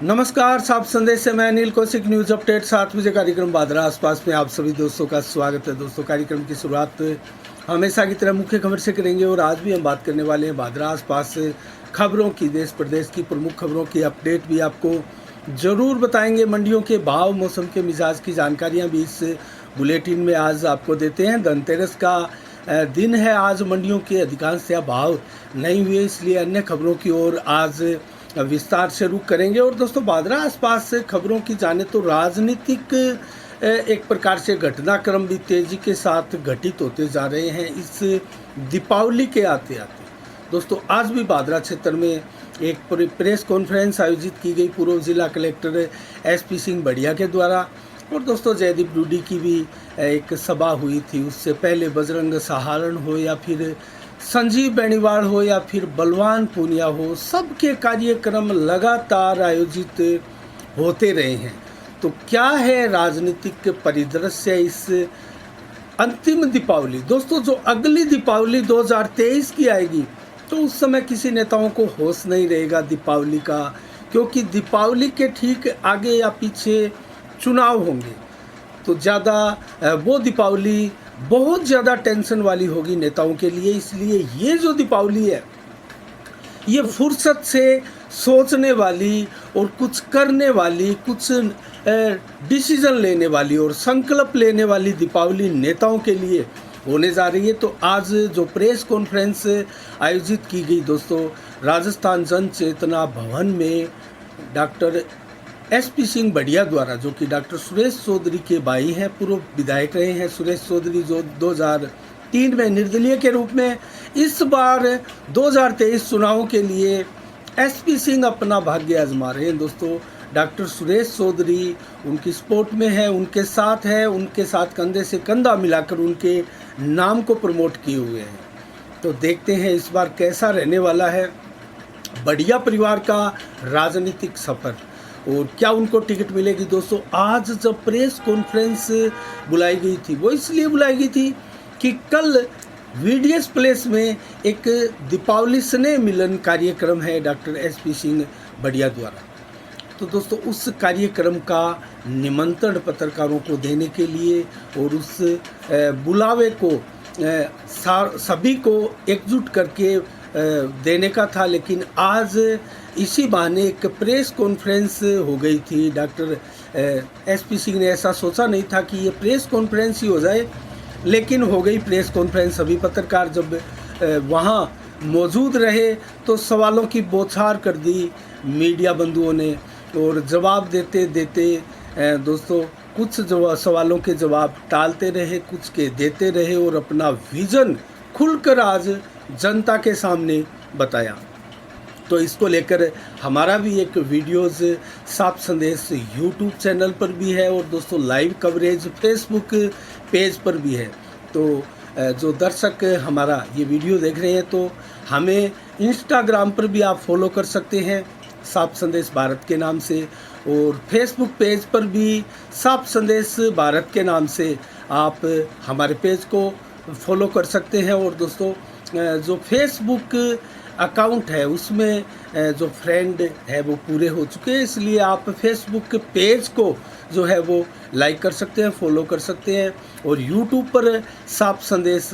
नमस्कार, साफ संदेश से मैं अनिल कौशिक। न्यूज़ अपडेट 7 बजे कार्यक्रम बादरा आसपास में आप सभी दोस्तों का स्वागत है। दोस्तों, कार्यक्रम की शुरुआत हमेशा की तरह मुख्य खबर से करेंगे और आज भी हम बात करने वाले हैं बादरा आसपास खबरों की। देश प्रदेश की प्रमुख खबरों की अपडेट भी आपको ज़रूर बताएंगे। मंडियों के भाव, मौसम के मिजाज की जानकारियाँ भी इस बुलेटिन में आज आपको देते हैं। धनतेरस का दिन है आज। मंडियों के अधिकांश भाव नहीं हुए, इसलिए अन्य खबरों की ओर आज विस्तार से रुख करेंगे। और दोस्तों, बादरा आसपास से खबरों की जाने तो राजनीतिक एक प्रकार से घटनाक्रम भी तेजी के साथ घटित होते जा रहे हैं इस दीपावली के आते आते। दोस्तों, आज भी बादरा क्षेत्र में एक प्रेस कॉन्फ्रेंस आयोजित की गई पूर्व जिला कलेक्टर SP सिंह बढ़िया के द्वारा। और दोस्तों, जयदीप डूडी की भी एक सभा हुई थी। उससे पहले बजरंग सहारण हो या फिर संजीव बेनीवाल हो या फिर बलवान पूनिया हो, सबके कार्यक्रम लगातार आयोजित होते रहे हैं। तो क्या है राजनीतिक परिदृश्य इस अंतिम दीपावली? दोस्तों, जो अगली दीपावली 2023 की आएगी तो उस समय किसी नेताओं को होश नहीं रहेगा दीपावली का, क्योंकि दीपावली के ठीक आगे या पीछे चुनाव होंगे। तो ज़्यादा वो दीपावली बहुत ज़्यादा टेंशन वाली होगी नेताओं के लिए। इसलिए ये जो दीपावली है, ये फुर्सत से सोचने वाली और कुछ करने वाली, कुछ डिसीजन लेने वाली और संकल्प लेने वाली दीपावली नेताओं के लिए होने जा रही है। तो आज जो प्रेस कॉन्फ्रेंस आयोजित की गई दोस्तों, राजस्थान जन चेतना भवन में डॉक्टर SP सिंह बढ़िया द्वारा, जो कि डॉक्टर सुरेश चौधरी के भाई हैं, पूर्व विधायक रहे हैं सुरेश चौधरी, जो 2003 में निर्दलीय के रूप में इस बार 2023 चुनावों के लिए SP सिंह अपना भाग्य आजमा रहे हैं। दोस्तों, डॉक्टर सुरेश चौधरी उनकी सपोर्ट में है, उनके साथ है, उनके साथ कंधे से कंधा मिलाकर उनके नाम को प्रमोट किए हुए हैं। तो देखते हैं इस बार कैसा रहने वाला है बढ़िया परिवार का राजनीतिक सफर और क्या उनको टिकट मिलेगी। दोस्तों, आज जब प्रेस कॉन्फ्रेंस बुलाई गई थी, वो इसलिए बुलाई गई थी कि कल VDS प्लेस में एक दीपावली स्नेह मिलन कार्यक्रम है डॉक्टर SP सिंह बढ़िया द्वारा। तो दोस्तों, उस कार्यक्रम का निमंत्रण पत्रकारों को देने के लिए और उस बुलावे को सभी को एकजुट करके देने का था। लेकिन आज इसी बहाने एक प्रेस कॉन्फ्रेंस हो गई थी। डॉक्टर SP सिंह ने ऐसा सोचा नहीं था कि ये प्रेस कॉन्फ्रेंस ही हो जाए, लेकिन हो गई प्रेस कॉन्फ्रेंस। सभी पत्रकार जब वहाँ मौजूद रहे तो सवालों की बौछार कर दी मीडिया बंधुओं ने, और जवाब देते देते दोस्तों कुछ सवालों के जवाब टालते रहे, कुछ के देते रहे और अपना विज़न खुलकर आज जनता के सामने बताया। तो इसको लेकर हमारा भी एक वीडियोज़ साफ संदेश YouTube चैनल पर भी है और दोस्तों लाइव कवरेज Facebook पेज पर भी है। तो जो दर्शक हमारा ये वीडियो देख रहे हैं तो हमें Instagram पर भी आप फॉलो कर सकते हैं साफ संदेश भारत के नाम से, और Facebook पेज पर भी साफ संदेश भारत के नाम से आप हमारे पेज को फॉलो कर सकते हैं। और दोस्तों, जो Facebook अकाउंट है उसमें जो फ्रेंड है वो पूरे हो चुके हैं, इसलिए आप Facebook पेज को जो है वो लाइक कर सकते हैं, फॉलो कर सकते हैं। और YouTube पर साफ संदेश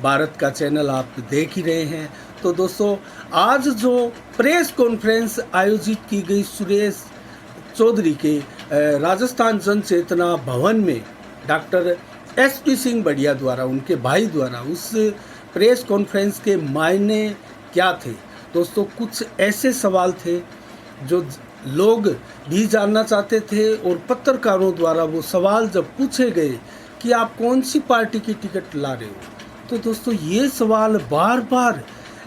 भारत का चैनल आप देख ही रहे हैं। तो दोस्तों, आज जो प्रेस कॉन्फ्रेंस आयोजित की गई सुरेश चौधरी के राजस्थान जन चेतना भवन में डॉक्टर SP सिंह बढ़िया द्वारा, उनके भाई द्वारा, उस प्रेस कॉन्फ्रेंस के मायने क्या थे? दोस्तों, कुछ ऐसे सवाल थे जो लोग भी जानना चाहते थे और पत्रकारों द्वारा वो सवाल जब पूछे गए कि आप कौन सी पार्टी की टिकट ला रहे हो, तो दोस्तों ये सवाल बार बार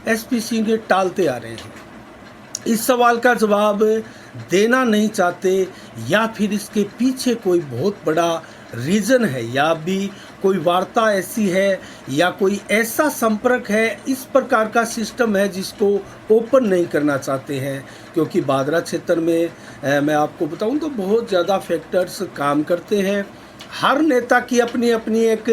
SP सिंह टालते आ रहे हैं। इस सवाल का जवाब देना नहीं चाहते, या फिर इसके पीछे कोई बहुत बड़ा रीज़न है, या भी कोई वार्ता ऐसी है, या कोई ऐसा संपर्क है, इस प्रकार का सिस्टम है जिसको ओपन नहीं करना चाहते हैं। क्योंकि बादरा क्षेत्र में मैं आपको बताऊं तो बहुत ज़्यादा फैक्टर्स काम करते हैं। हर नेता की अपनी अपनी एक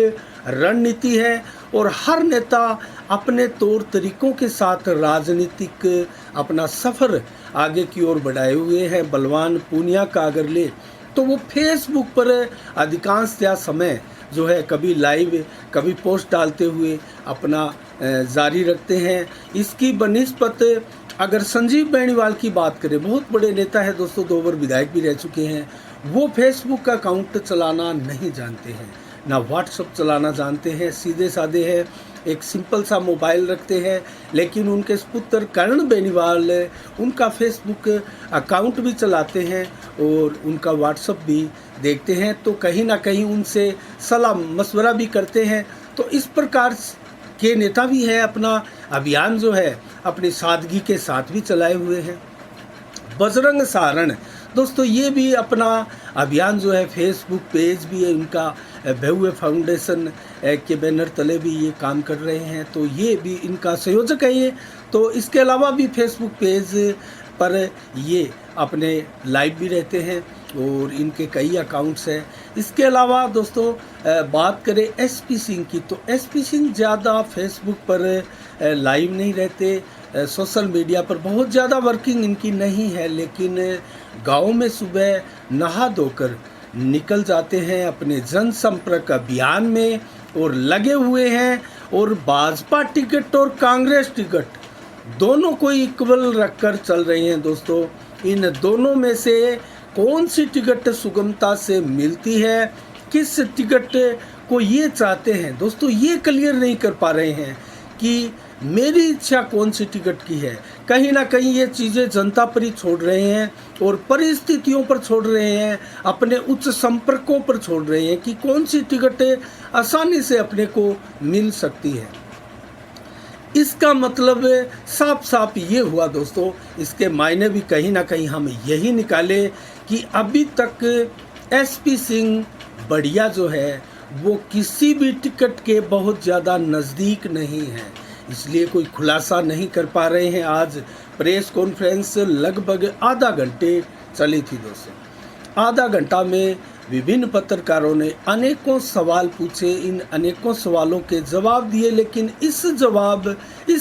रणनीति है और हर नेता अपने तौर तरीकों के साथ राजनीतिक अपना सफ़र आगे की ओर बढ़ाए हुए हैं। बलवान पूनिया का अगर ले तो वो फेसबुक पर अधिकांशतः समय जो है कभी लाइव कभी पोस्ट डालते हुए अपना जारी रखते हैं। इसकी बनिस्बत अगर संजीव बेनीवाल की बात करें, बहुत बड़े नेता है दोस्तों, 2 बार विधायक भी रह चुके हैं, वो फेसबुक का अकाउंट चलाना नहीं जानते हैं, ना व्हाट्सएप चलाना जानते हैं, सीधे साधे हैं, एक सिंपल सा मोबाइल रखते हैं। लेकिन उनके पुत्र कर्ण बेनीवाल उनका फेसबुक अकाउंट भी चलाते हैं और उनका व्हाट्सएप भी देखते हैं, तो कहीं ना कहीं उनसे सलाह मशवरा भी करते हैं। तो इस प्रकार के नेता भी है, अपना अभियान जो है अपनी सादगी के साथ भी चलाए हुए हैं। बजरंग सहारण दोस्तों, ये भी अपना अभियान जो है फेसबुक पेज भी है उनका, भव्य फाउंडेशन के बैनर तले भी ये काम कर रहे हैं, तो ये भी इनका संयोजक है ये। तो इसके अलावा भी फेसबुक पेज पर ये अपने लाइव भी रहते हैं और इनके कई अकाउंट्स हैं। इसके अलावा दोस्तों बात करें एसपी सिंह की, तो एसपी सिंह ज़्यादा फेसबुक पर लाइव नहीं रहते, सोशल मीडिया पर बहुत ज़्यादा वर्किंग इनकी नहीं है, लेकिन गांव में सुबह नहा धोकर निकल जाते हैं अपने जनसंपर्क अभियान में और लगे हुए हैं। और भाजपा टिकट और कांग्रेस टिकट दोनों को इक्वल रखकर चल रहे हैं दोस्तों। इन दोनों में से कौन सी टिकट सुगमता से मिलती है, किस टिकट को ये चाहते हैं दोस्तों, ये क्लियर नहीं कर पा रहे हैं कि मेरी इच्छा कौन सी टिकट की है। कहीं ना कहीं ये चीज़ें जनता पर ही छोड़ रहे हैं और परिस्थितियों पर छोड़ रहे हैं, अपने उच्च संपर्कों पर छोड़ रहे हैं कि कौन सी टिकट आसानी से अपने को मिल सकती है। इसका मतलब साफ साफ ये हुआ दोस्तों, इसके मायने भी कहीं ना कहीं हम यही निकाले कि अभी तक एसपी सिंह बढ़िया जो है वो किसी भी टिकट के बहुत ज़्यादा नज़दीक नहीं है, इसलिए कोई खुलासा नहीं कर पा रहे हैं। आज प्रेस कॉन्फ्रेंस लगभग आधा घंटे चली थी दोस्तों। आधा घंटा में विभिन्न पत्रकारों ने अनेकों सवाल पूछे, इन अनेकों सवालों के जवाब दिए, लेकिन इस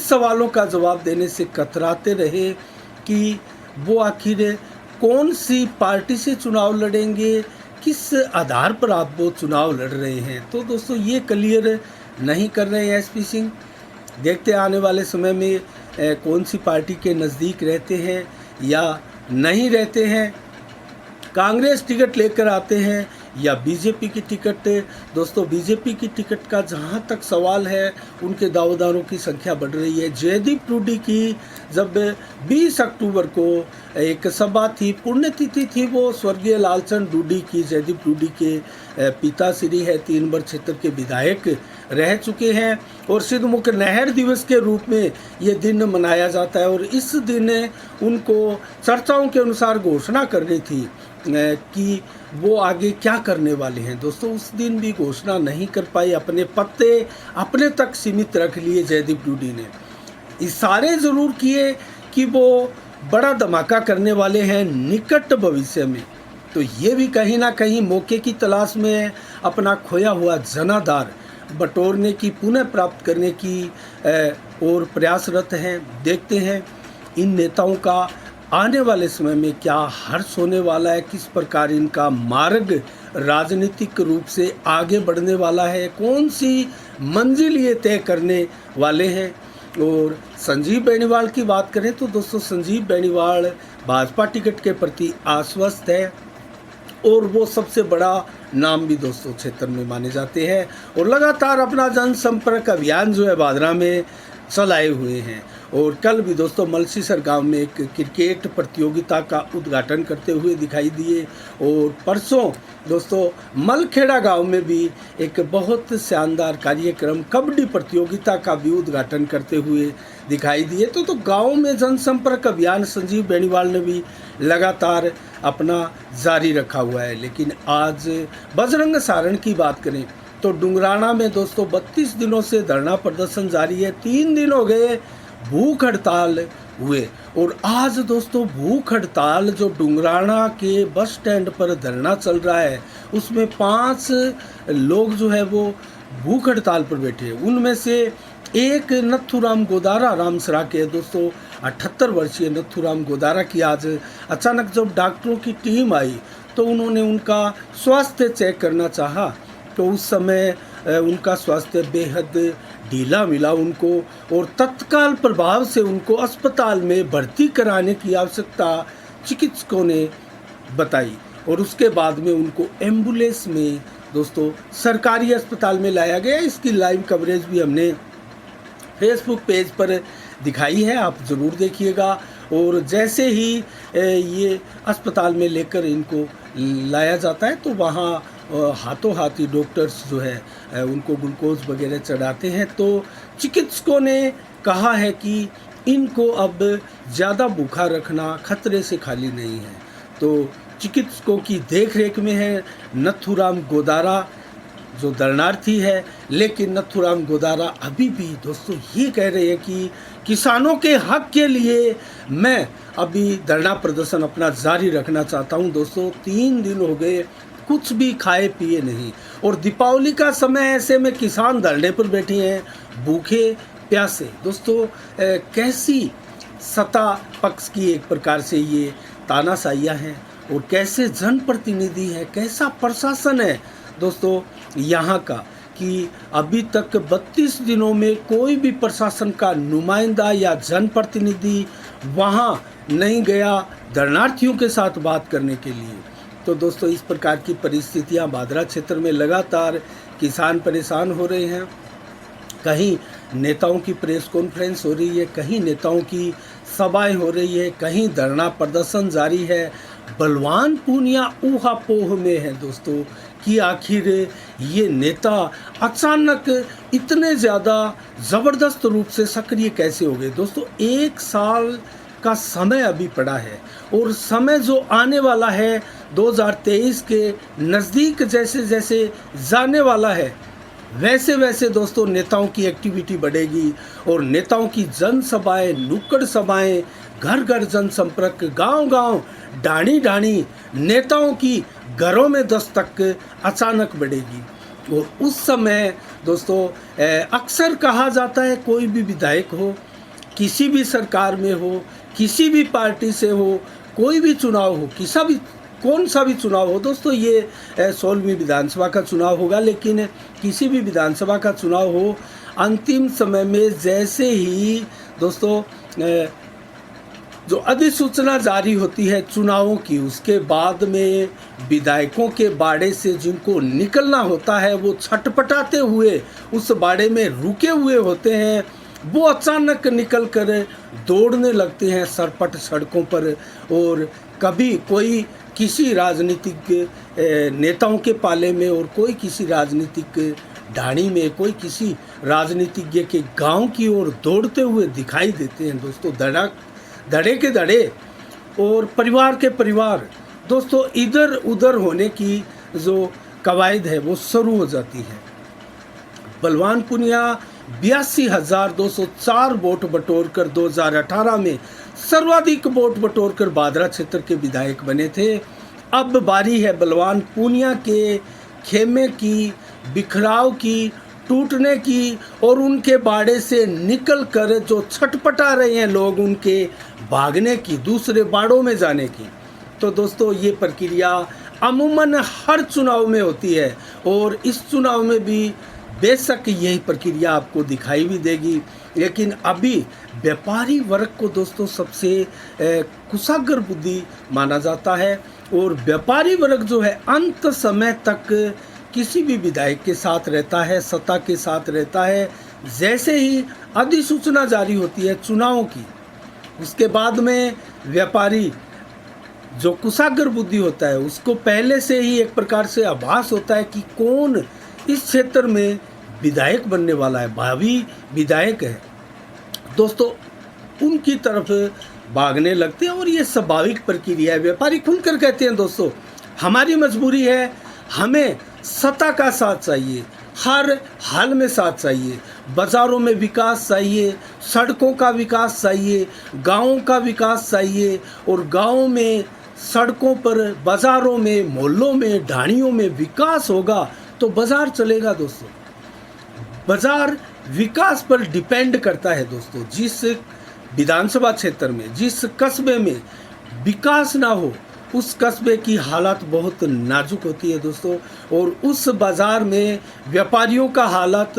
सवालों का जवाब देने से कतराते रहे कि वो आखिर कौन सी पार्टी से चुनाव लड़ेंगे, किस आधार पर आप वो चुनाव लड़ रहे हैं। तो दोस्तों ये क्लियर नहीं कर रहे हैं एसपी सिंह। देखते आने वाले समय में कौन सी पार्टी के नज़दीक रहते हैं या नहीं रहते हैं, कांग्रेस टिकट लेकर आते हैं या बीजेपी की टिकट। दोस्तों बीजेपी की टिकट का जहां तक सवाल है, उनके दावेदारों की संख्या बढ़ रही है। जयदीप टूडी की जब 20 अक्टूबर को एक सभा थी, पुण्यतिथि थी, वो स्वर्गीय लालचंद टूडी की, जयदीप टूडी के पिताश्री है, 3 बार क्षेत्र के विधायक रह चुके हैं और सिद्धमुख नहर दिवस के रूप में ये दिन मनाया जाता है। और इस दिन उनको चर्चाओं के अनुसार घोषणा करनी थी कि वो आगे क्या करने वाले हैं। दोस्तों उस दिन भी घोषणा नहीं कर पाए, अपने पत्ते अपने तक सीमित रख लिए जयदीप टूडी ने। इशारे ज़रूर किए कि वो बड़ा धमाका करने वाले हैं निकट भविष्य में, तो ये भी कहीं ना कहीं मौके की तलाश में अपना खोया हुआ जनाधार बटोरने की, पुनः प्राप्त करने की और प्रयासरत हैं। देखते हैं इन नेताओं का आने वाले समय में क्या हर्ष होने वाला है, किस प्रकार इनका मार्ग राजनीतिक रूप से आगे बढ़ने वाला है, कौन सी मंजिल ये तय करने वाले हैं। और संजीव बेनीवाल की बात करें तो दोस्तों संजीव बेनीवाल भाजपा टिकट के प्रति आश्वस्त है और वो सबसे बड़ा नाम भी दोस्तों क्षेत्र में माने जाते हैं और लगातार अपना जनसंपर्क अभियान जो है भादरा में चलाए हुए हैं। और कल भी दोस्तों मलसीसर गांव में एक क्रिकेट प्रतियोगिता का उद्घाटन करते हुए दिखाई दिए और परसों दोस्तों मलखेड़ा गांव में भी एक बहुत शानदार कार्यक्रम कबड्डी प्रतियोगिता का भी उद्घाटन करते हुए दिखाई दिए। तो गांव में जनसंपर्क अभियान संजीव बेनीवाल ने भी लगातार अपना जारी रखा हुआ है। लेकिन आज बजरंग सहारण की बात करें तो डुंगराना में दोस्तों 32 दिनों से धरना प्रदर्शन जारी है। 3 दिन हो गए भूख हड़ताल हुए और आज दोस्तों भूख हड़ताल जो डुंगराना के बस स्टैंड पर धरना चल रहा है उसमें 5 लोग जो है वो भूख हड़ताल पर बैठे हैं। उनमें से एक नथुराम गोदारा रामसरा के दोस्तों 78 वर्षीय नथुराम गोदारा की आज अचानक जब डॉक्टरों की टीम आई तो उन्होंने उनका स्वास्थ्य चेक करना चाहा, तो उस समय उनका स्वास्थ्य बेहद ढीला मिला उनको, और तत्काल प्रभाव से उनको अस्पताल में भर्ती कराने की आवश्यकता चिकित्सकों ने बताई, और उसके बाद में उनको एम्बुलेंस में दोस्तों सरकारी अस्पताल में लाया गया। इसकी लाइव कवरेज भी हमने फेसबुक पेज पर दिखाई है, आप ज़रूर देखिएगा। और जैसे ही ये अस्पताल में लेकर इनको लाया जाता है तो वहाँ हाथों हाथ ही डॉक्टर्स जो है उनको ग्लूकोज वगैरह चढ़ाते हैं। तो चिकित्सकों ने कहा है कि इनको अब ज़्यादा भूखा रखना खतरे से खाली नहीं है। तो चिकित्सकों की देखरेख में है नथुराम गोदारा जो दर्शनार्थी है, लेकिन नथुराम गोदारा अभी भी दोस्तों ये कह रहे हैं कि किसानों के हक के लिए मैं अभी धरना प्रदर्शन अपना जारी रखना चाहता हूं। दोस्तों 3 दिन हो गए कुछ भी खाए पिए नहीं, और दीपावली का समय ऐसे में किसान धरने पर बैठे हैं भूखे प्यासे। दोस्तों कैसी सत्ता पक्ष की एक प्रकार से ये तानाशाहियाँ हैं, और कैसे जनप्रतिनिधि है, कैसा प्रशासन है दोस्तों यहाँ का, कि अभी तक 32 दिनों में कोई भी प्रशासन का नुमाइंदा या जनप्रतिनिधि वहाँ नहीं गया धरनार्थियों के साथ बात करने के लिए। तो दोस्तों इस प्रकार की परिस्थितियाँ भादरा क्षेत्र में लगातार किसान परेशान हो रहे हैं। कहीं नेताओं की प्रेस कॉन्फ्रेंस हो रही है, कहीं नेताओं की सभाएं हो रही है, कहीं धरना प्रदर्शन जारी है। बलवान पूनिया ऊहापोह में है दोस्तों कि आखिर ये नेता अचानक इतने ज़्यादा ज़बरदस्त रूप से सक्रिय कैसे हो गए। दोस्तों 1 साल का समय अभी पड़ा है, और समय जो आने वाला है 2023 के नज़दीक जैसे जैसे जाने वाला है, वैसे वैसे दोस्तों नेताओं की एक्टिविटी बढ़ेगी, और नेताओं की जनसभाएं, नुक्कड़ सभाएं, घर घर जनसंपर्क, गांव गांव, ढाणी ढाणी नेताओं की घरों में दस्तक अचानक बढ़ेगी। और उस समय दोस्तों अक्सर कहा जाता है कोई भी विधायक हो, किसी भी सरकार में हो, किसी भी पार्टी से हो, कोई भी चुनाव हो, कौन सा भी चुनाव हो दोस्तों, ये 16वीं विधानसभा का चुनाव होगा, लेकिन किसी भी विधानसभा का चुनाव हो, अंतिम समय में जैसे ही दोस्तों जो अधिसूचना जारी होती है चुनावों की, उसके बाद में विधायकों के बाड़े से जिनको निकलना होता है वो छटपटाते हुए उस बाड़े में रुके हुए होते हैं, वो अचानक निकल कर दौड़ने लगते हैं सरपट सड़कों पर। और कभी कोई किसी राजनीतिक नेताओं के पाले में, और कोई किसी राजनीतिक ढाणी में, कोई किसी राजनीतिज्ञ के गांव की ओर दौड़ते हुए दिखाई देते हैं दोस्तों। धड़े के धड़े और परिवार के परिवार दोस्तों इधर उधर होने की जो कवायद है वो शुरू हो जाती है। बलवान पूनिया 82,204 वोट बटोरकर 2018 में सर्वाधिक वोट बटोरकर भादरा क्षेत्र के विधायक बने थे। अब बारी है बलवान पूनिया के खेमे की, बिखराव की, टूटने की, और उनके बाड़े से निकल कर जो छटपटा रहे हैं लोग उनके भागने की, दूसरे बाड़ों में जाने की। तो दोस्तों ये प्रक्रिया अमूमन हर चुनाव में होती है, और इस चुनाव में भी बेशक यही प्रक्रिया आपको दिखाई भी देगी। लेकिन अभी व्यापारी वर्ग को दोस्तों सबसे कुशाग्र बुद्धि माना जाता है, और व्यापारी वर्ग जो है अंत समय तक किसी भी विधायक के साथ रहता है, सत्ता के साथ रहता है। जैसे ही अधिसूचना जारी होती है चुनावों की, उसके बाद में व्यापारी जो कुशाग्र बुद्धि होता है उसको पहले से ही एक प्रकार से आभास होता है कि कौन इस क्षेत्र में विधायक बनने वाला है, भावी विधायक है दोस्तों, उनकी तरफ भागने लगते हैं। और ये स्वाभाविक प्रक्रिया है। व्यापारी खुलकर कहते हैं दोस्तों हमारी मजबूरी है, हमें सत्ता का साथ चाहिए, हर हाल में साथ चाहिए, बाज़ारों में विकास चाहिए, सड़कों का विकास चाहिए, गाँवों का विकास चाहिए, और गाँवों में, सड़कों पर, बाज़ारों में, मोहल्लों में, ढाणियों में विकास होगा तो बाज़ार चलेगा दोस्तों। बाजार विकास पर डिपेंड करता है दोस्तों। जिस विधानसभा क्षेत्र में, जिस कस्बे में विकास ना हो, उस कस्बे की हालत बहुत नाजुक होती है दोस्तों, और उस बाज़ार में व्यापारियों का हालत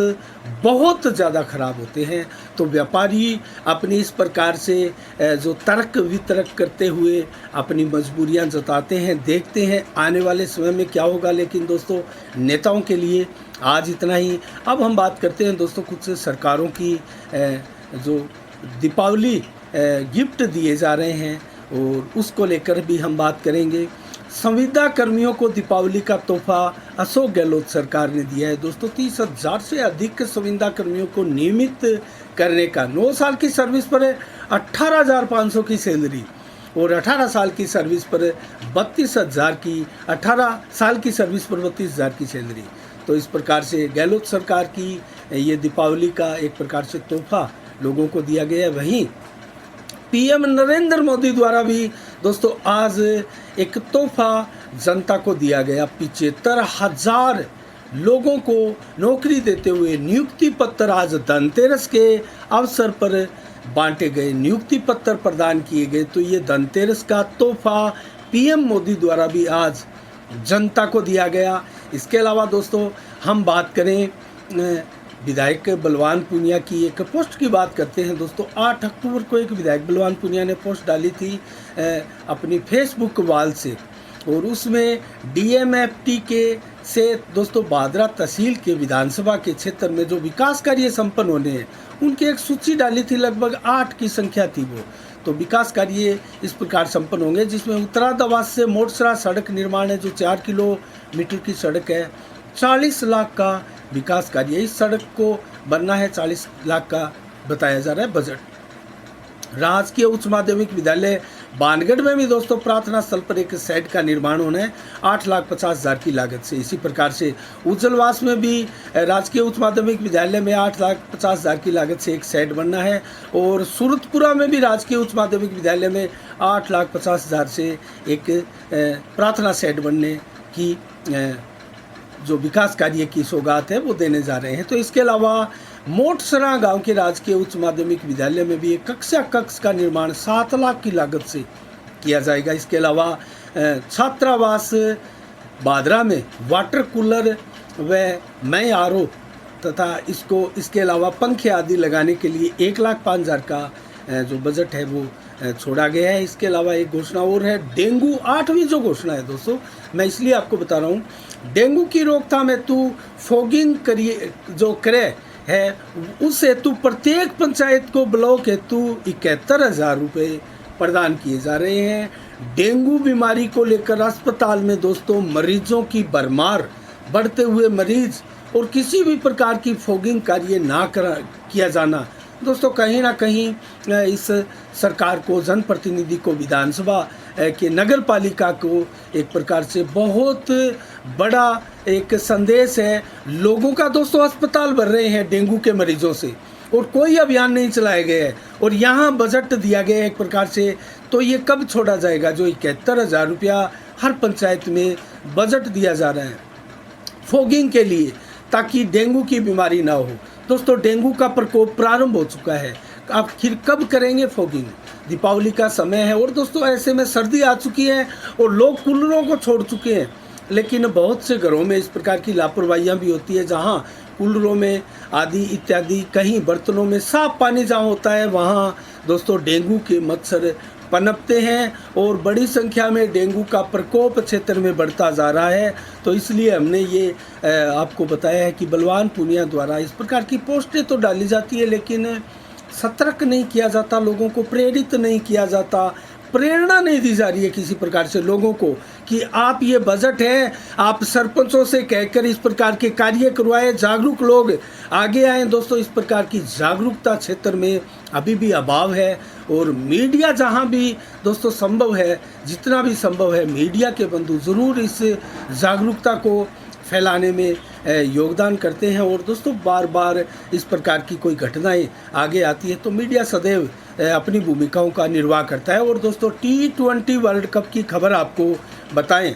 बहुत ज़्यादा ख़राब होते हैं। तो व्यापारी अपनी इस प्रकार से जो तर्क वितर्क करते हुए अपनी मजबूरियां जताते हैं, देखते हैं आने वाले समय में क्या होगा। लेकिन दोस्तों, नेताओं के लिए आज इतना ही। अब हम बात करते हैं दोस्तों कुछ सरकारों की जो दीपावली गिफ्ट दिए जा रहे हैं, और उसको लेकर भी हम बात करेंगे। संविदा कर्मियों को दीपावली का तोहफा अशोक गहलोत सरकार ने दिया है दोस्तों। 30,000 से अधिक संविदा कर्मियों को नियमित करने का, 9 साल की सर्विस पर 18,500 की सैलरी, और 18 साल की सर्विस पर 32,000 की, 18 साल की सर्विस पर 32,000 की सैलरी। तो इस प्रकार से गहलोत सरकार की ये दीपावली का एक प्रकार से तोहफा लोगों को दिया गया है। वहीं पीएम नरेंद्र मोदी द्वारा भी दोस्तों आज एक तोहफा जनता को दिया गया। 75,000 लोगों को नौकरी देते हुए नियुक्ति पत्र आज धनतेरस के अवसर पर बांटे गए, नियुक्ति पत्र प्रदान किए गए। तो ये धनतेरस का तोहफा पीएम मोदी द्वारा भी आज जनता को दिया गया। इसके अलावा दोस्तों हम बात करें विधायक बलवान पूनिया की एक पोस्ट की बात करते हैं दोस्तों। 8 अक्टूबर को एक विधायक बलवान पूनिया ने पोस्ट डाली थी अपनी फेसबुक वाल से, और उसमें डीएमएफटी के से दोस्तों भादरा तहसील के विधानसभा के क्षेत्र में जो विकास कार्य संपन्न होने हैं उनकी एक सूची डाली थी। लगभग 8 की संख्या थी वो। तो विकास कार्य इस प्रकार संपन्न होंगे, जिसमें उत्तरादावास से मोटसरा सड़क निर्माण है जो 4 किलोमीटर की सड़क है। 40 लाख का विकास कार्य, इस सड़क को बनना है, 40 लाख का बताया जा रहा है बजट। राजकीय उच्च माध्यमिक विद्यालय बानगढ़ में भी दोस्तों प्रार्थना स्थल पर एक शेड का निर्माण होना है 8,50,000 की लागत से। इसी प्रकार से उज्जवलवास में भी राजकीय उच्च माध्यमिक विद्यालय में 8,50,000 की लागत से एक शेड बनना है, और सूरतपुरा में भी राजकीय उच्च माध्यमिक विद्यालय में 8,50,000 से एक प्रार्थना शेड बनने की जो विकास कार्य की सौगात है वो देने जा रहे हैं। तो इसके अलावा मोटसरा गांव के राजकीय उच्च माध्यमिक विद्यालय में भी एक कक्षा कक्ष का निर्माण 7 लाख की लागत से किया जाएगा। इसके अलावा छात्रावास बादरा में वाटर कूलर व नए आरओ तथा इसके अलावा पंखे आदि लगाने के लिए 1,05,000 का जो बजट है वो छोड़ा गया है। इसके अलावा एक घोषणा और है, डेंगू 8वीं जो घोषणा है दोस्तों, मैं इसलिए आपको बता रहा हूँ। डेंगू की रोकथाम हेतु फॉगिंग जो करे है, उस हेतु प्रत्येक पंचायत को ब्लॉक हेतु 71,000 रुपये प्रदान किए जा रहे हैं। डेंगू बीमारी को लेकर अस्पताल में दोस्तों मरीजों की भरमार, बढ़ते हुए मरीज और किसी भी प्रकार की फॉगिंग कार्य ना किया जाना दोस्तों कहीं ना कहीं इस सरकार को, जनप्रतिनिधि को, विधानसभा के नगर पालिका को एक प्रकार से बहुत बड़ा एक संदेश है। लोगों का दोस्तों अस्पताल भर रहे हैं डेंगू के मरीजों से, और कोई अभियान नहीं चलाया गया है, और यहाँ बजट दिया गया है एक प्रकार से। तो ये कब छोड़ा जाएगा जो 71,000 रुपया हर पंचायत में बजट दिया जा रहा है फॉगिंग के लिए, ताकि डेंगू की बीमारी ना हो। दोस्तों डेंगू का प्रकोप प्रारंभ हो चुका है, आखिर कब करेंगे फॉगिंग? दीपावली का समय है, और दोस्तों ऐसे में सर्दी आ चुकी है और लोग कूलरों को छोड़ चुके हैं। लेकिन बहुत से घरों में इस प्रकार की लापरवाहियाँ भी होती है, जहाँ कूलरों में आदि इत्यादि, कहीं बर्तनों में साफ पानी जहाँ होता है वहाँ दोस्तों डेंगू के मच्छर पनपते हैं, और बड़ी संख्या में डेंगू का प्रकोप क्षेत्र में बढ़ता जा रहा है। तो इसलिए हमने ये आपको बताया है कि बलवान पूनिया द्वारा इस प्रकार की पोस्टें तो डाली जाती है, लेकिन सतर्क नहीं किया जाता, लोगों को प्रेरित नहीं किया जाता, प्रेरणा नहीं दी जा रही है किसी प्रकार से लोगों को कि आप ये बजट है, आप सरपंचों से कहकर इस प्रकार के कार्य करवाए, जागरूक लोग आगे आए। दोस्तों इस प्रकार की जागरूकता क्षेत्र में अभी भी अभाव है, और मीडिया जहां भी दोस्तों संभव है, जितना भी संभव है, मीडिया के बंधु ज़रूर इस जागरूकता को फैलाने में योगदान करते हैं। और दोस्तों बार बार इस प्रकार की कोई घटनाएं आगे आती है तो मीडिया सदैव अपनी भूमिकाओं का निर्वाह करता है। और दोस्तों T20 वर्ल्ड कप की खबर आपको बताएं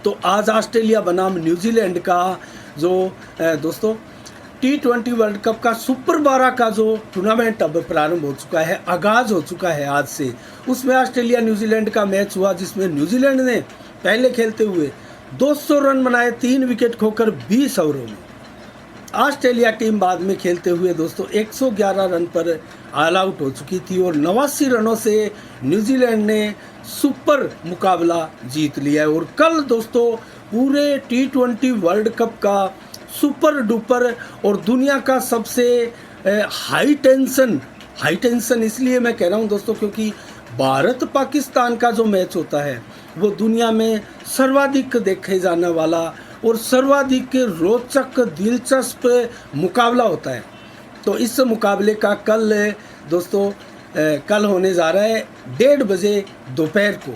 तो आज ऑस्ट्रेलिया बनाम न्यूजीलैंड का जो दोस्तों T20 वर्ल्ड कप का सुपर 12 का जो टूर्नामेंट अब प्रारंभ हो चुका है, आगाज़ हो चुका है आज से। उसमें ऑस्ट्रेलिया न्यूजीलैंड का मैच हुआ, जिसमें न्यूजीलैंड ने पहले खेलते हुए 200 रन बनाए 3 विकेट खोकर 20 ओवरों में। ऑस्ट्रेलिया टीम बाद में खेलते हुए दोस्तों 111 रन पर ऑल आउट हो चुकी थी और 89 रनों से न्यूजीलैंड ने सुपर मुकाबला जीत लिया है। और कल दोस्तों पूरे T20 वर्ल्ड कप का सुपर डुपर और दुनिया का सबसे हाई टेंशन इसलिए मैं कह रहा हूं दोस्तों, क्योंकि भारत पाकिस्तान का जो मैच होता है वो दुनिया में सर्वाधिक देखे जाने वाला और सर्वाधिक रोचक दिलचस्प मुकाबला होता है। तो इस मुकाबले का कल दोस्तों कल होने जा रहा है 1:30 बजे दोपहर को।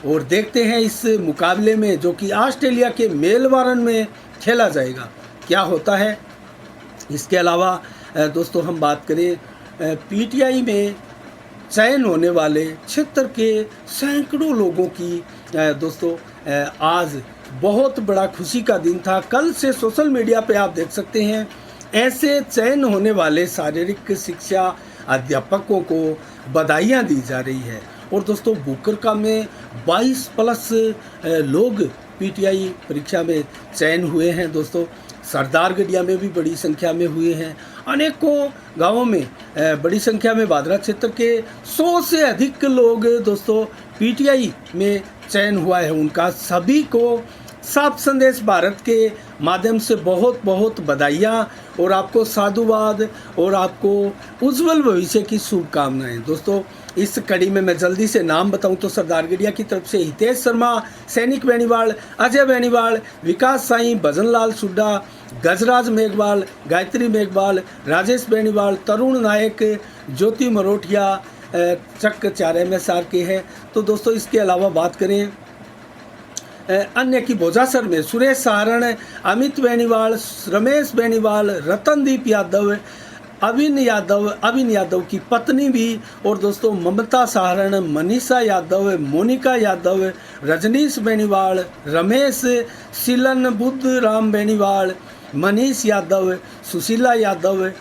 और देखते हैं इस मुकाबले में, जो कि ऑस्ट्रेलिया के मेलबर्न में खेला जाएगा, क्या होता है। इसके अलावा दोस्तों हम बात करें पीटीआई में चयन होने वाले क्षेत्र के सैकड़ों लोगों की दोस्तों आज बहुत बड़ा खुशी का दिन था। कल से सोशल मीडिया पे आप देख सकते हैं ऐसे चयन होने वाले शारीरिक शिक्षा अध्यापकों को बधाइयाँ दी जा रही है। और दोस्तों बुकरका में 22+ लोग पीटीआई परीक्षा में चयन हुए हैं। दोस्तों सरदारगढ़िया में भी बड़ी संख्या में हुए हैं। अनेकों गांवों में बड़ी संख्या में भादरा क्षेत्र के 100 से अधिक लोग दोस्तों पीटीआई में चयन हुआ है उनका। सभी को साफ संदेश भारत के माध्यम से बहुत बहुत बधाइयाँ और आपको साधुवाद और आपको उज्जवल भविष्य की शुभकामनाएं। दोस्तों इस कड़ी में मैं जल्दी से नाम बताऊं तो सरदारगढ़िया की तरफ से हितेश शर्मा, सैनिक बेनीवाल, अजय बेनीवाल, विकास साई, भजनलाल सुड्डा, गजराज मेघवाल, गायत्री मेघवाल, राजेश बेनीवाल, तरुण नायक, ज्योति मरोठिया, चक 4 MSR के हैं। तो दोस्तों इसके अलावा बात करें अन्य की बोजासर में सुरेश सहारण, अमित बेनीवाल, रमेश बेनीवाल, रतनदीप यादव, अविन यादव की पत्नी भी, और दोस्तों ममता सहारण, मनीषा यादव, मोनिका यादव, रजनीश बेनीवाल, रमेश सिलन, बुद्ध राम बेनीवाल, मनीष यादव, सुशीला यादव,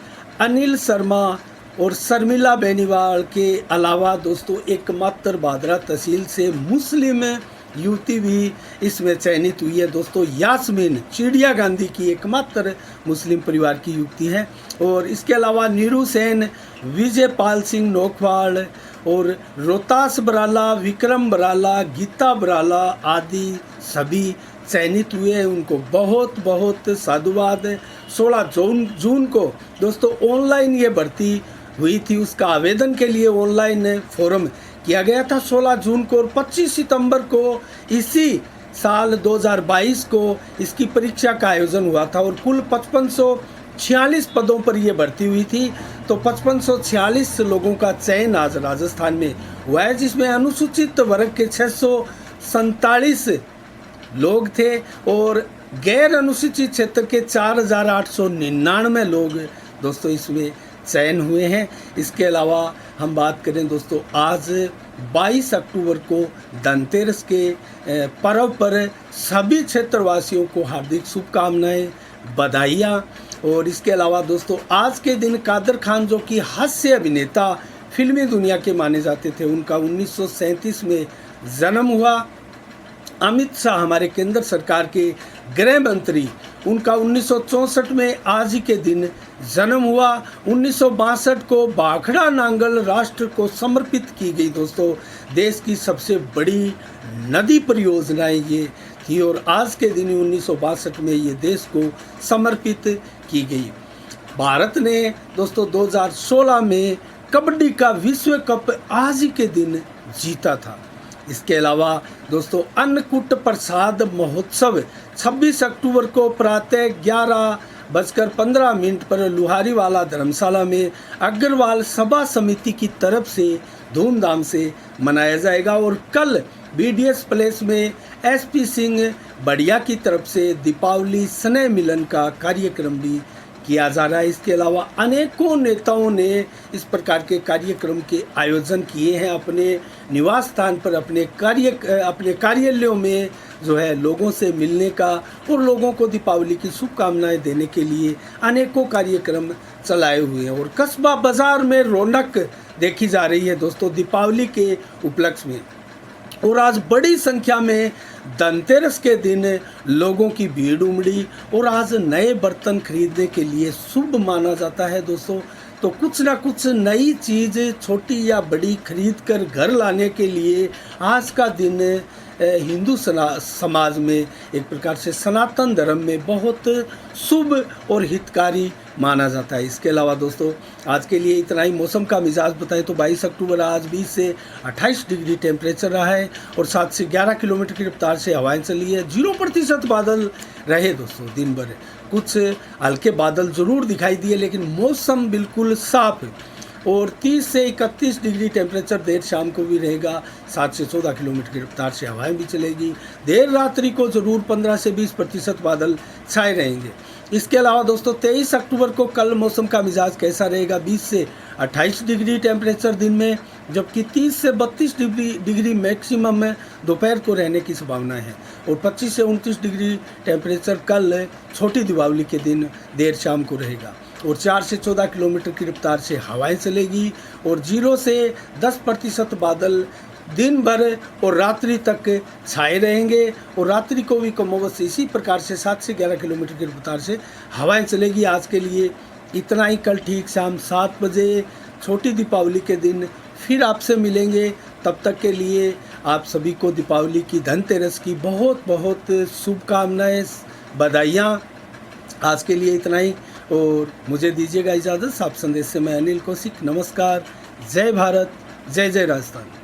अनिल शर्मा और शर्मिला बेनीवाल के अलावा दोस्तों एकमात्र भादरा तहसील से मुस्लिम युवती भी इसमें चयनित हुई है। दोस्तों यास्मीन चिड़िया गांधी की एकमात्र मुस्लिम परिवार की युवती है। और इसके अलावा नीरू सेन, विजय पाल सिंह नोखवाल और रोहतास बराला, विक्रम बराला, गीता बराला आदि सभी चयनित हुए हैं। उनको बहुत बहुत साधुवाद। 16 जून को दोस्तों ऑनलाइन ये भर्ती हुई थी, उसका आवेदन के लिए ऑनलाइन फॉर्म किया गया था 16 जून को, और 25 सितंबर को इसी साल 2022 को इसकी परीक्षा का आयोजन हुआ था। और कुल 5546 पदों पर यह भर्ती हुई थी। तो 5546 लोगों का चयन आज राजस्थान में हुआ है, जिसमें अनुसूचित वर्ग के 647 लोग थे और गैर अनुसूचित क्षेत्र के 4899 लोग दोस्तों इसमें चयन हुए हैं। इसके अलावा हम बात करें दोस्तों आज 22 अक्टूबर को धनतेरस के पर्व पर सभी क्षेत्रवासियों को हार्दिक शुभकामनाएं, बधाइयाँ। और इसके अलावा दोस्तों आज के दिन कादर खान, जो कि हास्य अभिनेता फिल्मी दुनिया के माने जाते थे, उनका 1937 में जन्म हुआ। अमित शाह हमारे केंद्र सरकार के गृह मंत्री, उनका 1964 में आज ही के दिन जन्म हुआ। 1962 को भाखड़ा नांगल राष्ट्र को समर्पित की गई। दोस्तों देश की सबसे बड़ी नदी परियोजनाएं ये थी और आज के दिन 1962 में ये देश को समर्पित की गई। भारत ने दोस्तों 2016 में कबड्डी का विश्व कप आज ही के दिन जीता था। इसके अलावा दोस्तों अन्नकूट प्रसाद महोत्सव 26 अक्टूबर को प्रातः 11:15 पर लुहारीवाला धर्मशाला में अग्रवाल सभा समिति की तरफ से धूमधाम से मनाया जाएगा। और कल BDS प्लेस में SP सिंह बढ़िया की तरफ से दीपावली स्नेह मिलन का कार्यक्रम भी किया जा रहा है। इसके अलावा अनेकों नेताओं ने इस प्रकार के कार्यक्रम के आयोजन किए हैं अपने निवास स्थान पर, अपने कार्यालयों में, जो है लोगों से मिलने का और लोगों को दीपावली की शुभकामनाएं देने के लिए अनेकों कार्यक्रम चलाए हुए हैं और कस्बा बाज़ार में रौनक देखी जा रही है दोस्तों दीपावली के उपलक्ष्य में। और आज बड़ी संख्या में धनतेरस के दिन लोगों की भीड़ उमड़ी और आज नए बर्तन खरीदने के लिए शुभ माना जाता है दोस्तों। तो कुछ ना कुछ नई चीज़ छोटी या बड़ी खरीद कर घर लाने के लिए आज का दिन हिंदू समाज में एक प्रकार से सनातन धर्म में बहुत शुभ और हितकारी माना जाता है। इसके अलावा दोस्तों आज के लिए इतना ही। मौसम का मिजाज बताएं तो 22 अक्टूबर आज 20 से 28 डिग्री टेम्परेचर रहा है और 7 से 11 किलोमीटर की रफ्तार से हवाएं चली है। 0% बादल रहे दोस्तों दिन भर। कुछ हल्के बादल ज़रूर दिखाई दिए लेकिन मौसम बिल्कुल साफ है और 30 से 31 डिग्री टेम्परेचर देर शाम को भी रहेगा। 7 से 14 किलोमीटर की रफ्तार से हवाएं भी चलेगी। देर रात्रि को ज़रूर 15 से 20% बादल छाए रहेंगे। इसके अलावा दोस्तों 23 अक्टूबर को कल मौसम का मिजाज कैसा रहेगा? 20 से 28 डिग्री टेम्परेचर दिन में, जबकि 30 से 32 डिग्री मैक्सिमम में दोपहर को रहने की संभावना है और 25 से 29 डिग्री टेम्परेचर कल छोटी दीपावली के दिन देर शाम को रहेगा और 4 से 14 किलोमीटर की रफ्तार से हवाएं चलेगी और 0 से 10% बादल दिन भर और रात्रि तक छाए रहेंगे और रात्रि को भी कमोबश इसी प्रकार से 7 से 11 किलोमीटर की रफ्तार से हवाएं चलेगी। आज के लिए इतना ही। कल ठीक शाम 7 बजे छोटी दीपावली के दिन फिर आपसे मिलेंगे। तब तक के लिए आप सभी को दीपावली की धनतेरस की बहुत बहुत शुभकामनाएं, बधाइयाँ। आज के लिए इतना ही और मुझे दीजिएगा इजाज़त। साफ संदेश से मैं अनिल कौशिक। नमस्कार। जय भारत, जय जय राजस्थान।